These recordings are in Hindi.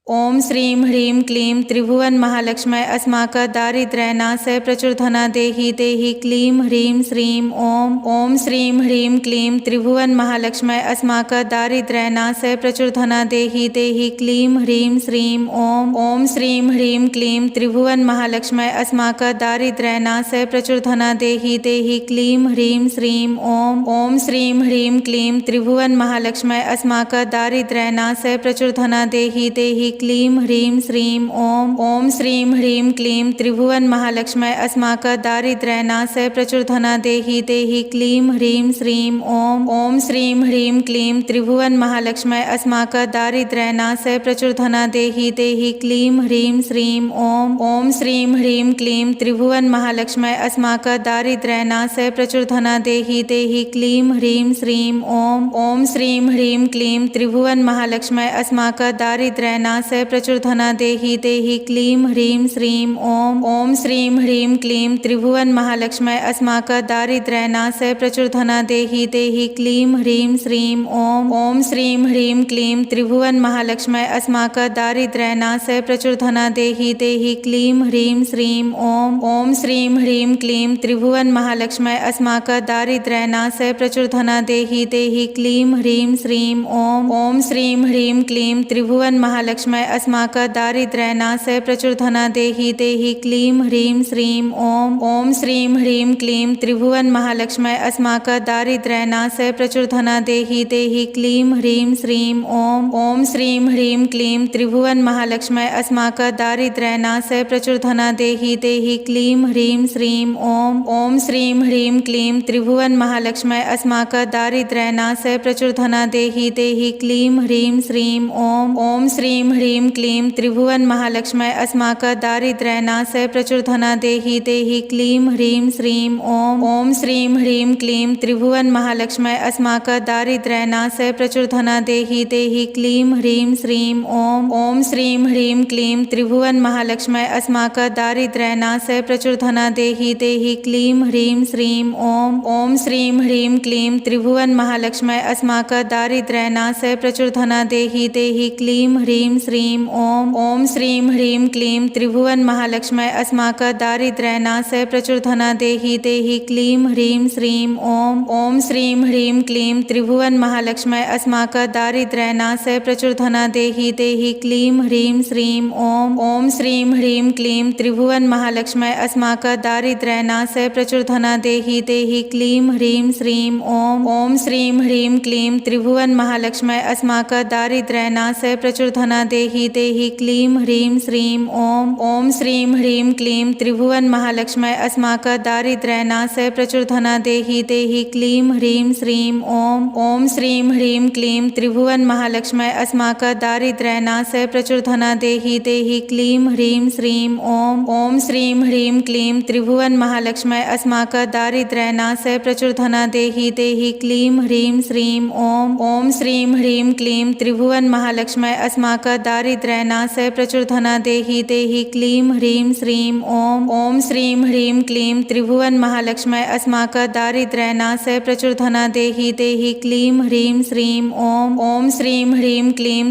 ओम श्रीं ह्रीं क्लीं त्रिभुवन महालक्ष्मै अस्माकं दारिद्र्यनाशय प्रचुरधना देहि देहि क्लीं ह्रीं श्रीं ओम। ओम श्रीं ह्रीं क्लीं त्रिभुवन महालक्ष्मै अस्माकं दारिद्र्यनाशय प्रचुरधना देहि देहि क्लीं ह्रीं श्रीं ओम। ओम श्रीं ह्रीं क्लीं त्रिभुवन महालक्ष्मै अस्माकं दारिद्र्यनाशय प्रचुरधना देहि देहि क्लीं ह्रीं श्रीं ओम। ओम श्रीं ह्रीं क्लीं त्रिभुवन महालक्ष्मै अस्माकं दारिद्र्यनाशय प्रचुरधना देहि देहि क्लीं ह्रीं श्रीं ओम। ओम श्रीं ह्रीं क्लीं त्रिभुवन महालक्ष्मै अस्माकं दारिद्र्यनाशय प्रचुरधना देहि देहि क्लीं ह्रीं श्रीं ओम। ओम श्रीं ह्रीं क्लीं त्रिभुवन महालक्ष्मै अस्माकं दारिद्र्यनाशय प्रचुरधना देहि देहि क्लीं ह्रीं श्रीं ओम। ओम श्रीं ह्रीं क्लीं त्रिभुवन महालक्ष्मै अस्माकं दारिद्र्यनाशय प्रचुरधना देहि देहि क्लीं ह्रीं श्रीं ओम। ओम श्रीं ह्रीं क्लीं त्रिभुवन महालक्ष्मै अस्माकं दारिद्र्यनाशय प्रचुरधना देहि देहि क्लीं ह्रीं श्रीं ओम। ओम श्रीं ह्रीं क्लीं त्रिभुवन महालक्ष्मै अस्माकं दारिद्र्यनाशय प्रचुरधना देहि देहि क्लीं ह्रीं श्रीं ओम। ओम श्रीं ह्रीं क्लीं त्रिभुवन महालक्ष्मै अस्माकं दारिद्र्यनाशय प्रचुरधना देहि देहि क्लीं ह्रीं श्रीं ओम। ओम श्रीं ह्रीं क्लीं त्रिभुवन महालक्ष्मै अस्माकं दारिद्र्यनाशय प्रचुरधना देहि देहि क्लीं ह्रीं श्रीं ओम। ओम श्रीं ह्रीं क्लीं त्रिभुवन महालक्ष्मै अस्माकं दारिद्र्यनाशय प्रचुरधना देहि देहि क्लीं ह्रीं श्रीं ओम। ओम श्रीं ह्रीं क्लीं त्रिभुवन महालक्ष्मै अस्माकं दारिद्र्यनाशय प्रचुरधना देहि देहि क्लीं ह्रीं श्रीं ओम। ओम श्रीं ह्रीं क्लीं त्रिभुवन महालक्ष्मै अस्माकं दारिद्र्यनाशय प्रचुरधना देहि देहि क्लीं ह्रीं श्रीं ओम। ओम श्रीं ह्रीं क्लीं त्रिभुवन महालक्ष्मै अस्माकं दारिद्र्यनाशय प्रचुरधना देहि देहि क्लीं ह्रीं श्रीं ओम। ओम श्रीं ह्रीं क्लीं त्रिभुवन महालक्ष्मै अस्माकं दारिद्र्यनाशय प्रचुरधना देहि देहि क्लीं ह्रीं श्रीं ओम। ओम श्रीं ह्रीं क्लीं त्रिभुवन महालक्ष्मै अस्माकं दारिद्र्यनाशय प्रचुरधना देहि देहि क्लीं ह्रीं श्रीं ओम। ओम श्रीं ह्रीं क्लीं त्रिभुवन महालक्ष्मै अस्माकं दारिद्र्यनाशय प्रचुरधना देहि देहि क्लीं ह्रीं श्रीं ओम। ओम श्रीं ह्रीं क्लीं त्रिभुवन महालक्ष्मै अस्माकं दारिद्र्यनाशय प्रचुरधना देहि देहि क्लीं ह्रीं श्रीं ओम। ओम श्रीं ह्रीं क्लीं त्रिभुवन महालक्ष्मै अस्माकं दारिद्र्यनाशय प्रचुरधना देहि देहि क्लीं ह्रीं श्रीं ओम। ओम श्रीं ह्रीं क्लीं त्रिभुवन महालक्ष्मै अस्माकं दारिद्र्यनाशय प्रचुरधना देहि देहि क्लीं ह्रीं श्रीं ओम। ओम श्रीं ह्रीं क्लीं त्रिभुवन महालक्ष्मै अस्माकं दारिद्र्यनाशय प्रचुरधना देहि देहि क्लीं ह्रीं श्रीं ओम। ओम श्रीं ह्रीं क्लीं त्रिभुवन महालक्ष्मै अस्माकं दारिद्र्यनाशय प्रचुरधना देहि देहि क्लीं ह्रीं श्रीं ओम। ओम श्रीं ह्रीं क्लीं त्रिभुवन महालक्ष्मै अस्माकं दारिद्र्यनाशय प्रचुरधना देहि देहि क्लीं ह्रीं श्रीं ओम। ओम श्रीं ह्रीं क्लीं त्रिभुवन महालक्ष्मै अस्माकं दारिद्र्यनाशय प्रचुरधना देहि देहि क्लीं ह्रीं श्रीं ओम। ओम श्रीं ह्रीं क्लीं त्रिभुवन महालक्ष्मै अस्माकं दारिद्र्यनाशय प्रचुरधना देहि देहि क्लीं ह्रीं श्रीं ओम। ओम श्रीं ह्रीं क्लीं त्रिभुवन महालक्ष्मै अस्माकं दारिद्र्यनाशय प्रचुरधना देहि देहि क्लीं ह्रीं श्रीं ओम। ओम श्रीं ह्रीं क्लीं त्रिभुवन महालक्ष्मै अस्माकं दारिद्र्यनाशय प्रचुरधना देहि देहि क्लीं ह्रीं श्रीं ओम। ओम श्रीं ह्रीं क्लीं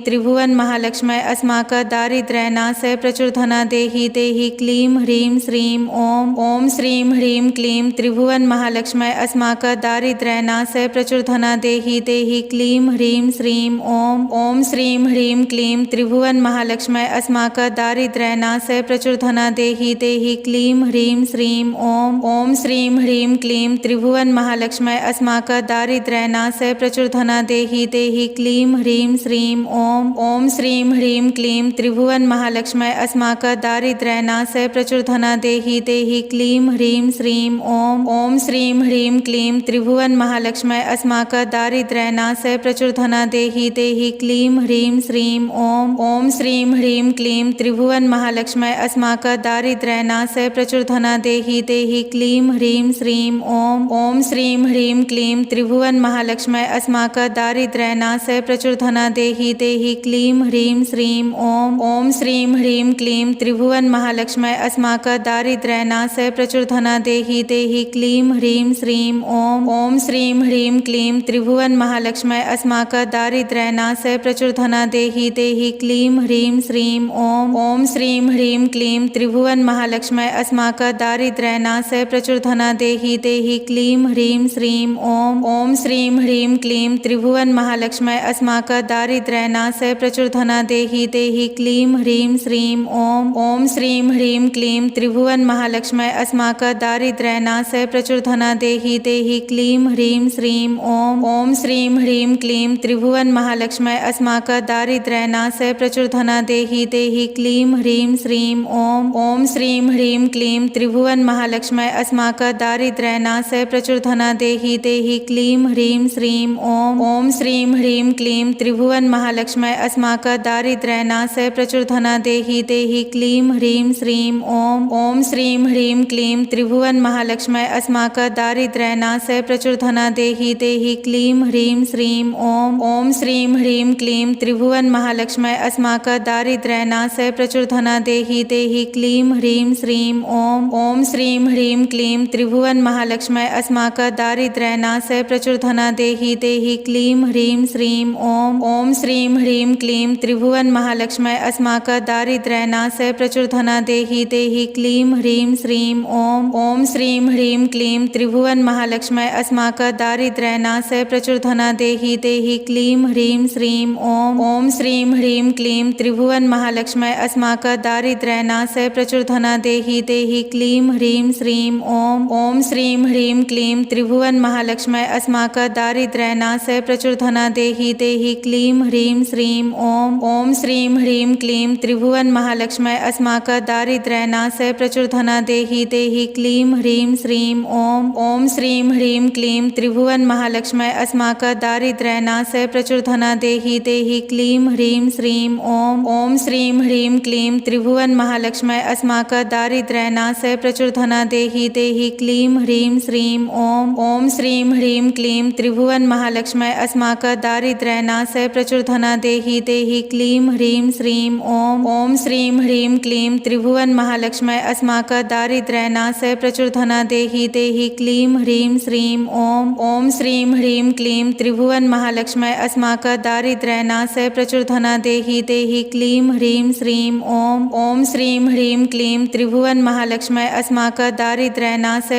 त्रिभुवन महालक्ष्मै अस्माकं दारिद्र्यनाशय प्रचुरधना देहि देहि क्लीं ह्रीं श्रीं ओम। ओम श्रीं ह्रीं क्लीं त्रिभुवन महालक्ष्मै अस्माकं दारिद्र्यनाशय प्रचुरधना देहि देहि क्लीं ह्रीं श्रीं ओम। ओम श्रीं ह्रीं क्लीं त्रिभुवन महालक्ष्मै अस्माकं दारिद्र्यनाशय प्रचुरधना देहि देहि क्लीं ह्रीं श्रीं ओम। ओम श्रीं ह्रीं क्लीं त्रिभुवन महालक्ष्मै अस्माकं दारिद्र्यनाशय प्रचुरधना देहि देहि क्लीं ह्रीं श्रीं ओम। ओम श्रीं ह्रीं क्लीं त्रिभुवन महालक्ष्मै अस्माकं दारिद्र्यनाशय प्रचुरधना देहि देहि क्लीं ह्रीं श्रीं ओम। ओम श्रीं ह्रीं क्लीं त्रिभुवन महालक्ष्मै अस्माकं दारिद्र्यनाशय प्रचुरधना देहि देहि क्लीं ह्रीं श्रीं ओम। ओम श्रीं ह्रीं क्लीं त्रिभुवन महालक्ष्मै अस्माकं दारिद्र्यनाशय प्रचुरधना देहि देहि क्लीं ह्रीं श्रीं ओम। ओम श्रीं ह्रीं क्लीं त्रिभुवन महालक्ष्मै अस्माकं दारिद्र्यनाशय प्रचुरधना देहि देहि क्लीं ह्रीं श्रीं ओम। ओम श्रीं ह्रीं क्लीं त्रिभुवन महालक्ष्मै अस्माकं दारिद्र्यनाशय प्रचुरधना देहि देहि क्लीं ह्रीं श्रीं ओम। ओम श्रीं ह्रीं क्लीं त्रिभुवन महालक्ष्मै अस्माकं दारिद्र्यनाशय प्रचुरधना देहि देहि क्लीं ह्रीं श्रीं ॐ ॐ श्रीं ह्रीं क्लीं त्रिभुवन महालक्ष्म्यै अस्माकं दारिद्र्यनाशय प्रचुर धना देहि देहि क्लीं ह्रीं श्रीं ॐ ॐ श्रीं ह्रीं क्लीं त्रिभुवन महालक्ष्म्यै अस्माकं दारिद्र्यनाशय प्रचुर धना देहि देहि क्लीं ह्रीं श्रीं ॐ ॐ श्रीं ह्रीं क्लीं त्रिभुवन महालक्ष्म्यै अस्माकं दारिद्र्यनाशय प्रचुर धना देहि देहि क्लीं ह्रीं श्रीं ॐ ॐ श्रीं ह्रीं क्लीं त्रिभुवन महालक्ष्म्यै अस्माकं दारिद्र्यनाशय प्रचुर धना देहि देहि क्लीं ह्रीं श्रीं ॐ ॐ श्रीं ह्रीं क्लीं त्रिभुवन महालक्ष्म्यै अस्माकं दारिद्र्यनाशय प्रचुर धना देहि देहि क्लीं ह्रीं श्रीं ॐ ॐ श्रीं ह्रीं क्लीं त्रिभुवन महालक्ष्म्यै अस्माकं दारिद्र्यनाशय प्रचुर धना देहि देहि क्लीं ह्रीं श्रीं ॐ ॐ श्रीं ह्रीं क्लीं त्रिभुवन महालक्ष्म्यै अस्माकं दारिद्र्यनाशय प्रचुर धना देहि देहि क्लीं ह्रीं श्रीं ॐ ॐ श्रीं ह्रीं क्लीं त्रिभुवन महालक्ष्म्यै अस्माकं दारिद्र्यनाशय प्रचुर धना देहि देहि क्लीं ह्रीं श्रीं ॐ ॐ श्रीं ह्रीं क्लीं त्रिभुवन महालक्ष्म्यै अस्माकं दारिद्र्यनाशय प्रचुर धना देहि देहि क्लीं ह्रीं श्रीं ॐ ॐ श्रीं ह्रीं क्लीं त्रिभुवन महालक्ष्म्यै अस्माकं दारिद्र्यनाशय प्रचुर धना देहि देहि क्लीं ह्रीं श्रीं ॐ ॐ श्रीं ह्रीं क्लीं त्रिभुवन महालक्ष्म्यै अस्माकं दारिद्र्यनाशय प्रचुर धना देहि देहि क्लीं ह्रीं श्रीं ॐ ॐ श्रीं ह्रीं क्लीं त्रिभुवन महालक्ष्म्यै अस्माकं दारिद्र्यनाशय प्रचुर धना देहि देहि क्लीं ह्रीं श्रीं ॐ ॐ श्रीं ह्रीं क्लीं त्रिभुवन महालक्ष्म्यै अस्माकं दारिद्र्यनाशय प्रचुर धना देहि देहि क्लीं ह्रीं श्रीं ॐ ॐ श्रीं ह्रीं क्लीं त्रिभुवन महालक्ष्म्यै अस्माकं दारिद्र्यनाशय प्रचुर धना देहि देहि क्लीं ह्रीं श्रीं ॐ ॐ श्रीं ह्रीं क्लीं त्रिभुवन महालक्ष्म्यै अस्माकं दारिद्र्यनाशय प्रचुर धना देहि देहि क्लीं ह्रीं श्रीं ॐ ॐ श्रीं ह्रीं क्लीं त्रिभुवन महालक्ष्म्यै अस्माकं दारिद्र्यनाशय प्रचुर धना देहि देहि क्लीं ह्रीं श्रीं ॐ ॐ श्रीं ह्रीं क्लीं त्रिभुवन महालक्ष्म्यै अस्माकं दारिद्र्यनाशय प्रचुर धना देहि देहि क्लीं ह्रीं श्रीं ॐ ॐ श्रीं ह्रीं क्लीं त्रिभुवन महालक्ष्म्यै अस्माकं दारिद्र्यनाशय प्रचुर धना देहि देहि क्लीं ह्रीं श्रीं ॐ ॐ श्रीं ह्रीं क्लीं त्रिभुवन महालक्ष्म्यै अस्माकं दारिद्र्यनाशय प्रचुर धना देहि देहि क्लीं ह्रीं श्रीं ॐ ॐ श्रीं ह्रीं क्लीं त्रिभुवन महालक्ष्म्यै अस्माकं दारिद्र्यनाशय प्रचुर धना देहि देहि क्लीं ह्रीं श्रीं ॐ ॐ श्रीं ह्रीं क्लीं त्रिभुवन महालक्ष्म्यै अस्माकं दारिद्र्यनाशय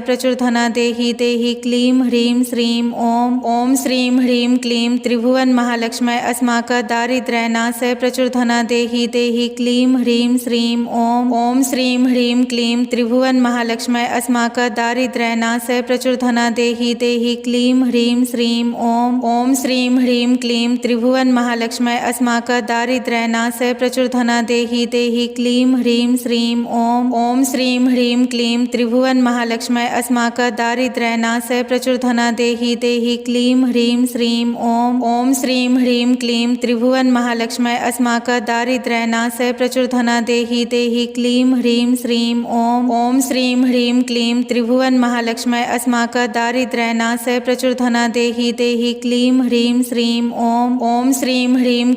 प्रचुर धना देहि देहि क्लीं ह्रीं श्रीं ॐ ॐ श्रीं ह्रीं क्लीं त्रिभुवन महालक्ष्म्यै अस्माकं दारिद्र्यनाशय प्रचुर धना देहि देहि क्लीं ह्रीं श्रीं ॐ ॐ श्रीं ह्रीं क्लीं त्रिभुवन महालक्ष्म्यै अस्माकं दारिद्र्यनाशय प्रचुर धना देहि देहि क्लीं ह्रीं श्रीं ॐ ॐ श्रीं ह्रीं क्लीं त्रिभुवन महालक्ष्म्यै अस्माकं दारिद्र्यनाशय प्रचुर धना देहि देहि क्लीं ह्रीं श्रीं ॐ ॐ श्रीं ह्रीं क्लीं त्रिभुवन महालक्ष्म्यै अस्माकं दारिद्र्यनाशय प्रचुर धना देहि देहि क्लीं ह्रीं श्रीं ॐ ॐ श्रीं ह्रीं क्लीं त्रिभुवन महालक्ष्म्यै अस्माकं दारिद्र्यनाशय प्रचुर धना देहि देहि क्लीं ह्रीं श्रीं ॐ ॐ श्रीं ह्रीं क्लीं त्रिभुवन महालक्ष्म्यै अस्माकं दारिद्र्यनाशय प्रचुर धना देहि देहि क्लीं ह्रीं श्रीं ॐ ॐ श्रीं ह्रीं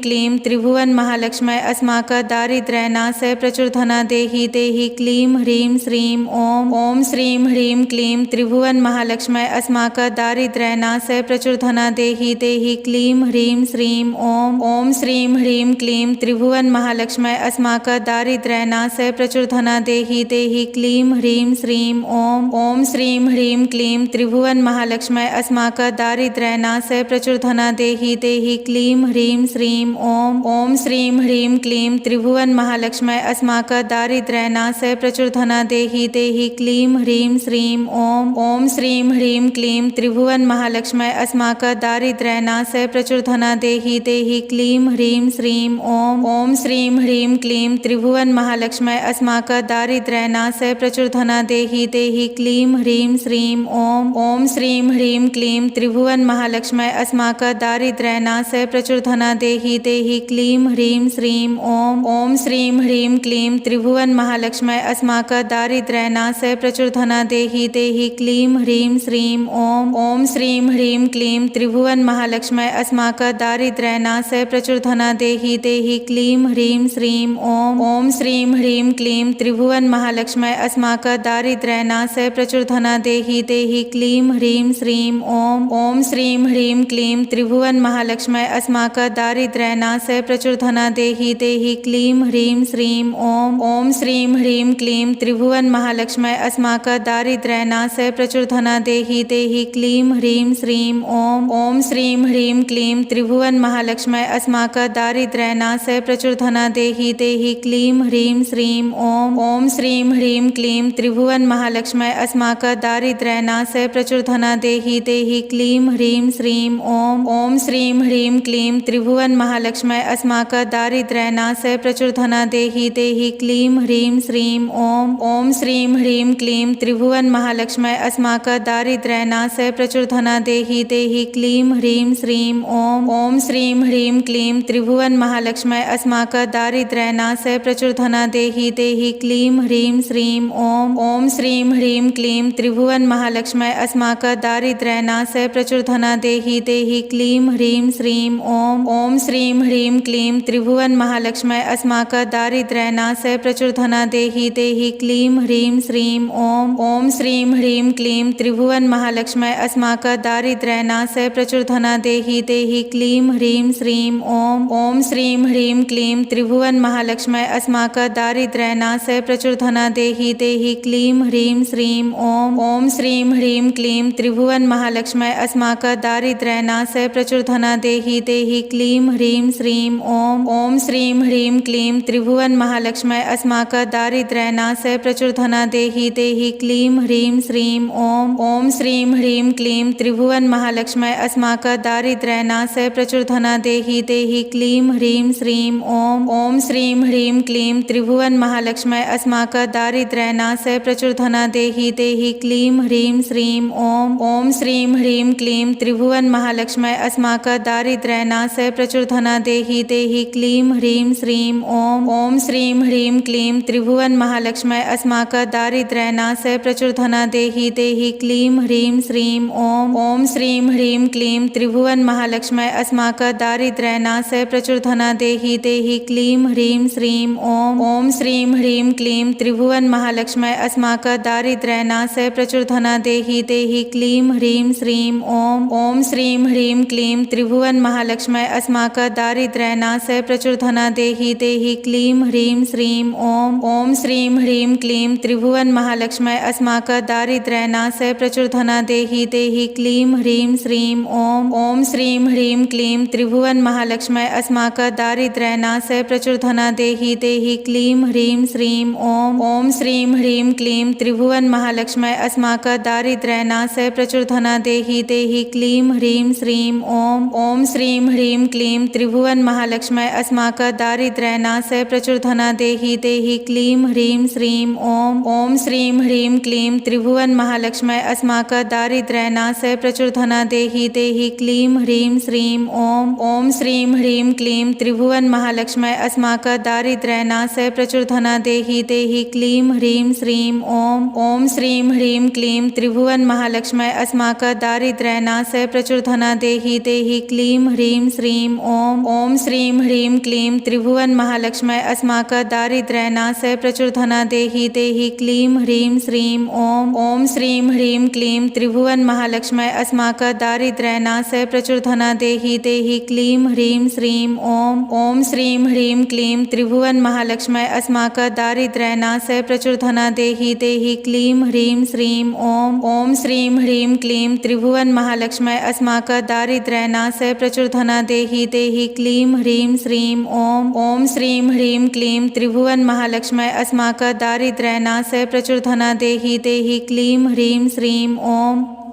क्लीं त्रिभुवन महालक्ष्म्यै अस्माकं दारिद्र्यनाशय प्रचुर धना देहि देहि क्लीं ह्रीं श्रीं ॐ ॐ श्रीं ह्रीं क्लीं त्रिभुवन महालक्ष्म्यै अस्माकं दारिद्र्यनाशय प्रचुर धना देहि देहि क्लीं ह्रीं श्रीं ॐ ॐ श्रीं ह्रीं क्लीं त्रिभुवन महालक्ष्म्यै अस्माकं दारिद्र्यनाशय प्रचुर धना देहि देहि क्लीं ह्रीं श्रीं ॐ ॐ श्रीं ह्रीं क्लीं त्रिभुवन महालक्ष्म्यै अस्माकं दारिद्र्यनाशय प्रचुर धना देहि देहि क्लीं ह्रीं श्रीं ॐ ॐ श्रीं ह्रीं क्लीं त्रिभुवन महालक्ष्म्यै अस्माकं दारिद्र्यनाशय प्रचुर धना देहि देहि क्लीं ह्रीं श्रीं ॐ ॐ श्रीं ह्रीं क्लीं त्रिभुवन महालक्ष्म्यै अस्माकं दारिद्र्यनाशय प्रचुर धना देहि देहि क्लीं ह्रीं श्रीं ॐ ॐ श्रीं ह्रीं क्लीं त्रिभुवन महालक्ष्म्यै अस्माकं दारिद्र्यनाशय प्रचुर धना देहि देहि क्लीं ह्रीं श्रीं ॐ ॐ श्रीं ह्रीं क्लीं त्रिभुवन महालक्ष्म्यै अस्माकं दारिद्र्यनाशय प्रचुर धना देहि देहि क्लीं ह्रीं श्रीं ॐ ॐ श्रीं ह्रीं क्लीं त्रिभुवन महालक्ष्म्यै अस्माकं दारिद्र्यनाशय प्रचुर धना देहि देहि क्लीं ह्रीं श्रीं ॐ ॐ श्रीं ह्रीं क्लीं त्रिभुवन महालक्ष्म्यै अस्माकं दारिद्र्यनाशय प्रचुर धना देहि देहि क्लीं ह्रीं श्रीं ॐ ॐ श्रीं ह्रीं क्लीं त्रिभुवन महालक्ष्म्यै अस्माकं दारिद्र्यनाशय प्रचुर प्रचुरधना देहि देहि क्लीं ह्रीं श्रीं ॐ ॐ श्रीं ह्रीं क्लीं त्रिभुवन महालक्ष्म्यै अस्माकं दारिद्र्यनाशय प्रचुरधना देहि देहि क्लीं ह्रीं श्रीं ॐ ॐ श्रीं ह्रीं क्लीं त्रिभुवन महालक्ष्म्यै अस्माकं दारिद्र्यनाशय प्रचुरधना देहि देहि क्लीं ह्रीं श्रीं ॐ ॐ श्रीं ह्रीं क्लीं त्रिभुवन महालक्ष्म्यै अस्माकं दारिद्र्यनाशय प्रचुरधना देहि देहि क्लीं ह्रीं श्रीं ॐ ॐ श्रीं ह्रीं क्लीं त्रिभुवन महालक्ष्म्यै अस्माकं दारिद्र्यनाशय प्रचुरधना देहि देहि क्लीं ह्रीं श्रीं ॐ ॐ श्रीं ह्रीं क्लीं त्रिभुवन महालक्ष्म्यै अस्माकं दारिद्र्यनाशय प्रचुरधना देहि देहि क्लीं ह्रीं श्रीं ॐ ॐ श्रीं ह्रीं क्लीं त्रिभुवन महालक्ष्म्यै अस्माकं दारिद्र्यनाशय प्रचुरधना देहि देहि क्लीं ह्रीं श्रीं ॐ ॐ श्रीं ह्रीं क्लीं त्रिभुवन महालक्ष्म्यै अस्माकं दारिद्र्यनाशय प्रचुरधना देहि देहि क्लीं ह्रीं श्रीं ॐ ॐ श्रीं ह्रीं क्लीं त्रिभुवन महालक्ष्म्यै अस्माकं दारिद्र्यनाशय प्रचुरधना देहि देहि क्लीं ह्रीं श्रीं ॐ ॐ श्रीं ह्रीं क्लीं त्रिभुवन महालक्ष्म्यै अस्माकं दारिद्र्यनाशय प्रचुरधना देहि देहि क्लीं ह्रीं श्रीं ॐ ॐ श्रीं ह्रीं क्लीं त्रिभुवन महालक्ष्म्यै अस्माकं दारिद्र्यनाशय प्रचुरधना देहि देहि क्लीं ह्रीं श्रीं ॐ ॐ श्रीं ह्रीं क्लीं त्रिभुवन महालक्ष्म्यै अस्माकं दारिद्र्यनाशय प्रचुरधना देहि देहि क्लीं ह्रीं श्रीं ॐ ॐ श्रीं ह्रीं क्लीं त्रिभुवन महालक्ष्म्यै अस्माकं दारिद्र्यनाशय प्रचुरधना देहि देहि क्लीं ह्रीं श्रीं ॐ ॐ श्रीं ह्रीं क्लीं त्रिभुवन महालक्ष्म्यै अस्माकं दारिद्र्यनाशय प्रचुरधना देहि देहि क्लीं ह्रीं श्रीं ॐ ॐ श्रीं ह्रीं क्लीं त्रिभुवन महालक्ष्म्यै अस्माकं दारिद्र्यनाशय प्रचुरधना देहि देहि क्लीं ह्रीं श्रीं ॐ ॐ श्रीं ह्रीं क्लीं त्रिभुवन महालक्ष्म्यै अस्माकं दारिद्र्यनाशय प्रचुरधना देहि देहि क्लीं ह्रीं श्रीं ॐ ॐ श्रीं ह्रीं क्लीं त्रिभुवन महालक्ष्म्यै अस्माकं दारिद्र्यनाशय प्रचुरधना देहि देहि क्लीं ह्रीं श्रीं ॐ ॐ श्रीं ह्रीं क्लीं त्रिभुवन महालक्ष्म्यै अस्माकं दारिद्र्यनाशय प्रचुरधना देहि देहि क्लीं ह्रीं श्रीं ॐ ॐ श्रीं ह्रीं क्लीं त्रिभुवन महालक्ष्म्यै अस्माकं दारिद्र्यनाशय प्रचुरधना देहि देहि क्लीं ह्रीं श्रीं ॐ ॐ श्रीं ह्रीं क्लीं त्रिभुवन महालक्ष्म्यै अस्माकं दारिद्र्यनाशय प्रचुरधना देहि देहि क्लीं ह्रीं श्रीं ॐ ॐ श्रीं ह्रीं क्लीं त्रिभुवन महालक्ष्म्यै अस्माकं दारिद्र्यनाशय प्रचुरधना देहि देहि क्लीं ह्रीं श्रीं ॐ ॐ श्रीं ह्रीं क्लीं त्रिभुवन महालक्ष्म्यै अस्माकं दारिद्र्यनाशय प्रचुरधना देहि देहि क्लीं ह्रीं श्रीं ॐ ॐ श्रीं ह्रीं क्लीं त्रिभुवन महालक्ष्म्यै अस्माकं दारिद्र्यनाशय प्रचुरधना देहि देहि क्लीं ह्रीं श्रीं ॐ ॐ श्रीं ह्रीं क्लीं त्रिभुवन महालक्ष्म्यै अस्माकं दारिद्र्यनाशय प्रचुरधना देहि देहि क्लीं ह्रीं श्रीं ॐ ॐ श्रीं ह्रीं क्लीं त्रिभुवन महालक्ष्म्यै अस्माकं दारिद्र्यनाशय प्रचुरधना देहि देहि क्लीं ह्रीं श्रीं ॐ ॐ श्रीं ह्रीं क्लीं त्रिभुवन महालक्ष्म्यै अस्माकं दारिद्र्यनाशय प्रचुरधना देहि देहि क्लीं ह्रीं श्रीं ॐ ॐ श्रीं ह्रीं क्लीं त्रिभुवन महालक्ष्म्यै अस्माकं दारिद्र्यनाशय प्रचुरधना देहि देहि क्लीं ह्रीं श्रीं ॐ ॐ श्रीं ह्रीं क्लीं त्रिभुवन महालक्ष्म्यै अस्माकं दारिद्र्यनाशय प्रचुरधना देहि देहि क्लीं ह्रीं श्रीं ॐ ॐ श्रीं ह्रीं क्लीं त्रिभुवन महालक्ष्म्यै अस्माकं दारिद्र्यनाशय प्रचुरधना देहि देहि क्लीं ह्रीं श्रीं ॐ ॐ श्रीं ह्रीं क्लीं त्रिभुवन महालक्ष्म्यै अस्माकं दारिद्र्यनाशय प्रचुरधना देहि देहि क्लीं ह्रीं श्रीं ॐ ॐ श्रीं ह्रीं क्लीं त्रिभुवन महालक्ष्म्यै अस्माकं दारिद्र्यनाशय प्रचुरधना देहि देहि क्लीं ह्रीं श्रीं ॐ ॐ श्रीं ह्रीं क्लीं त्रिभुवन महालक्ष्म्यै अस्माकं दारिद्र्यनाशय प्रचुरधना देहि देहि क्लीं ह्रीं श्रीं ॐ ॐ श्रीं ह्रीं क्लीं त्रिभुवन महालक्ष्म्यै अस्माकं दारिद्र्यनाशय प्रचुरधना देहि देहि क्लीं ह्रीं श्रीं ॐ